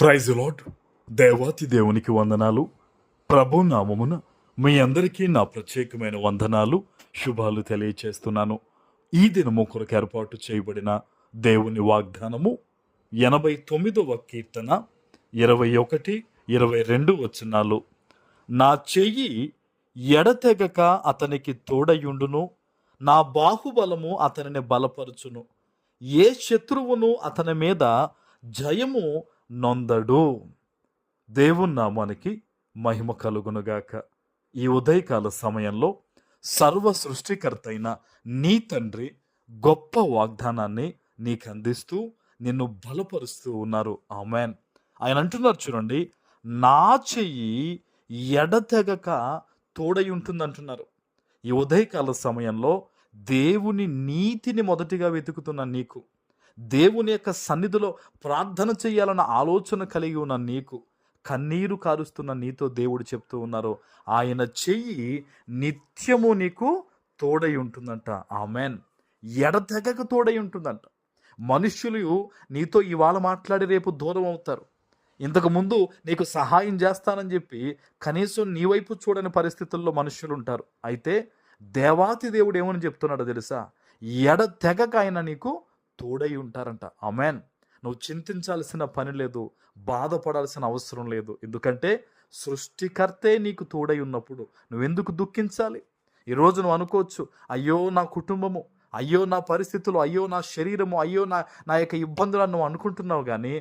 Praise lord. దేవాతి దేవునికి వందనాలు. ప్రభు నామమున మీ అందరికీ నా ప్రత్యేకమైన వందనాలు, శుభాలు తెలియచేస్తున్నాను. ఈ దినము కొరకు ఏర్పాటు చేయబడిన దేవుని వాగ్దానము 89వ కీర్తన 21, 22 వచనాలు. నా చెయ్యి ఎడతెగక అతనికి తోడయుండును, నా బాహుబలము అతనిని బలపరుచును, ఏ శత్రువును అతని మీద జయము నొందడు. దేవుని నామానికి మహిమ కలుగునుగాక. ఈ ఉదయకాల సమయంలో సర్వ సృష్టికర్త అయిన నీ తండ్రి గొప్ప వాగ్దానాన్ని నీకు అందిస్తూ నిన్ను బలపరుస్తూ ఉన్నారు. ఆమెన్. ఆయన అంటున్నారు చూడండి, నా చెయ్యి ఎడతెగక తోడై ఉంటుంది అంటున్నారు. ఈ ఉదయకాల సమయంలో దేవుని నీతిని మొదటిగా వెతుకుతున్న నీకు, దేవుని యొక్క సన్నిధిలో ప్రార్థన చేయాలన్న ఆలోచన కలిగి ఉన్న నీకు, కన్నీరు కారుస్తున్న నీతో దేవుడు చెప్తూ ఉన్నారు, ఆయన చెయ్యి నిత్యము నీకు తోడై ఉంటుందంట. ఆమెన్. ఎడతెగక తోడై ఉంటుందంట. మనుష్యులు నీతో ఇవాళ మాట్లాడి రేపు దూరం అవుతారు. ఇంతకుముందు నీకు సహాయం చేస్తానని చెప్పి కనీసం నీ వైపు చూడని పరిస్థితుల్లో మనుష్యులు ఉంటారు. అయితే దేవాతి దేవుడు ఏమని చెప్తున్నాడో తెలుసా? ఎడతెగక ఆయన నీకు తోడై ఉంటారంట. ఆమెన్. నువ్వు చింతించాల్సిన పని లేదు, బాధపడాల్సిన అవసరం లేదు. ఎందుకంటే సృష్టికర్తే నీకు తోడై ఉన్నప్పుడు నువ్వెందుకు దుఃఖించాలి? ఈరోజు నువ్వు అనుకోవచ్చు, అయ్యో నా కుటుంబము, అయ్యో నా పరిస్థితులు, అయ్యో నా శరీరము, అయ్యో నా యొక్క ఇబ్బందులను నువ్వు అనుకుంటున్నావు. కానీ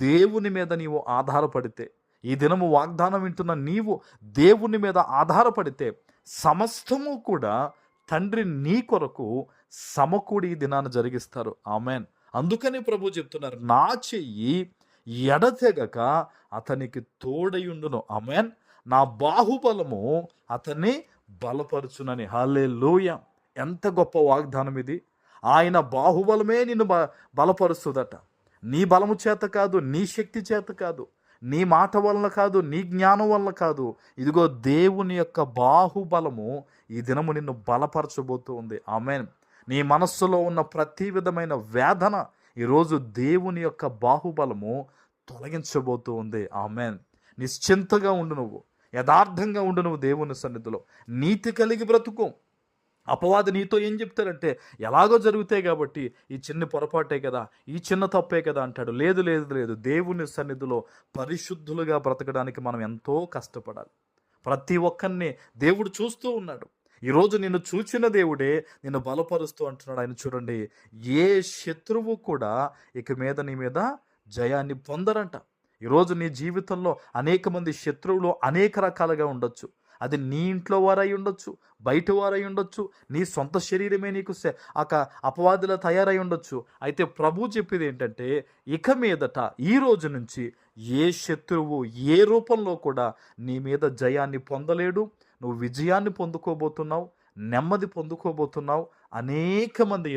దేవుని మీద నీవు ఆధారపడితే, ఈ దినము వాగ్దానం వింటున్న నీవు దేవుని మీద ఆధారపడితే సమస్తము కూడా తండ్రి నీ కొరకు సమకూడి ఈ దినాన్ని జరిగిస్తారు. ఆమెన్. అందుకని ప్రభు చెప్తున్నారు, నా చెయ్యి ఎడతెగక అతనికి తోడయుండును. ఆమెన్. నా బాహుబలము అతన్ని బలపరుచునని. హల్లెలూయా. ఎంత గొప్ప వాగ్దానం ఇది. ఆయన బాహుబలమే నిన్ను బలపరుస్తుందట. నీ బలము చేత కాదు, నీ శక్తి చేత కాదు, నీ మాట వలన కాదు, నీ జ్ఞానం వలన కాదు. ఇదిగో దేవుని యొక్క బాహుబలము ఈ దినము నిన్ను బలపరచబోతూ ఉంది. ఆమెన్. నీ మనస్సులో ఉన్న ప్రతి విధమైన వేదన ఈరోజు దేవుని యొక్క బాహుబలము తొలగించబోతూ ఉంది. ఆమెన్. నిశ్చింతగా ఉండు, నువ్వు యథార్థంగా ఉండు, నువ్వు దేవుని సన్నిధిలో నీతి కలిగి బ్రతుకు. అపవాది నీతో ఏం చెప్తారంటే, ఎలాగో జరుగుతాయి కాబట్టి, ఈ చిన్న పొరపాటే కదా, ఈ చిన్న తప్పే కదా అంటాడు. లేదు లేదు లేదు, దేవుని సన్నిధిలో పరిశుద్ధులుగా బ్రతకడానికి మనం ఎంతో కష్టపడాలి. ప్రతి ఒక్కరిని దేవుడు చూస్తూ ఉన్నాడు. ఈరోజు నిన్ను చూచిన దేవుడే నిన్ను బలపరుస్తూ అంటున్నాడు. ఆయన చూడండి, ఏ శత్రువు కూడా ఇక మీద నీ మీద జయాన్ని పొందరంట. ఈరోజు నీ జీవితంలో అనేక మంది శత్రువులు అనేక రకాలుగా ఉండొచ్చు. అది నీ ఇంట్లో వారై ఉండొచ్చు, బయట వారై ఉండొచ్చు, నీ సొంత శరీరమే నీకు అపవాదులా తయారై ఉండొచ్చు. అయితే ప్రభు చెప్పేది ఏంటంటే, ఇక మీదట ఈ రోజు నుంచి ఏ శత్రువు ఏ రూపంలో కూడా నీ మీద జయాన్ని పొందలేడు. నువ్వు విజయాన్ని పొందుకోబోతున్నావు, నెమ్మది పొందుకోబోతున్నావు. అనేక మంది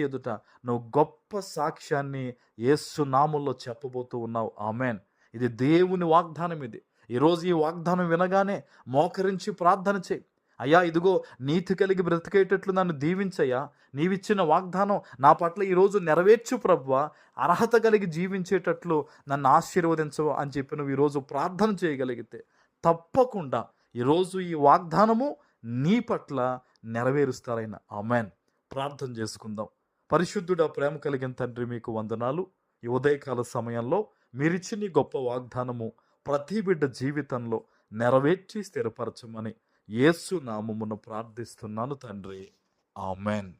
ఎదుట నువ్వు గొప్ప సాక్ష్యాన్ని యేసు నామములో చెప్పబోతూ ఉన్నావు. ఆమెన్. ఇది దేవుని వాగ్దానం. ఇది ఈరోజు ఈ వాగ్దానం వినగానే మోకరించి ప్రార్థన చేయి. అయ్యా, ఇదిగో నీతి కలిగి బ్రతికేటట్లు నన్ను దీవించయ్యా, నీవిచ్చిన వాగ్దానం నా పట్ల ఈరోజు నెరవేర్చు ప్రభువా, అర్హత కలిగి జీవించేటట్లు నన్ను ఆశీర్వదించవు అని చెప్పి నువ్వు ఈరోజు ప్రార్థన చేయగలిగితే తప్పకుండా ఈరోజు ఈ వాగ్దానము నీ పట్ల నెరవేరుస్తారైనా. ఆమెన్. ప్రార్థన చేసుకుందాం. పరిశుద్ధుడా, ప్రేమ కలిగిన తండ్రి, మీకు వందనాలు. ఈ ఉదయకాల సమయంలో మీరిచ్చిన గొప్ప వాగ్దానము ప్రతి బిడ్డ జీవితంలో నెరవేర్చి స్థిరపరచమని యేసు నామమున ప్రార్థిస్తున్నాను తండ్రి. ఆమెన్.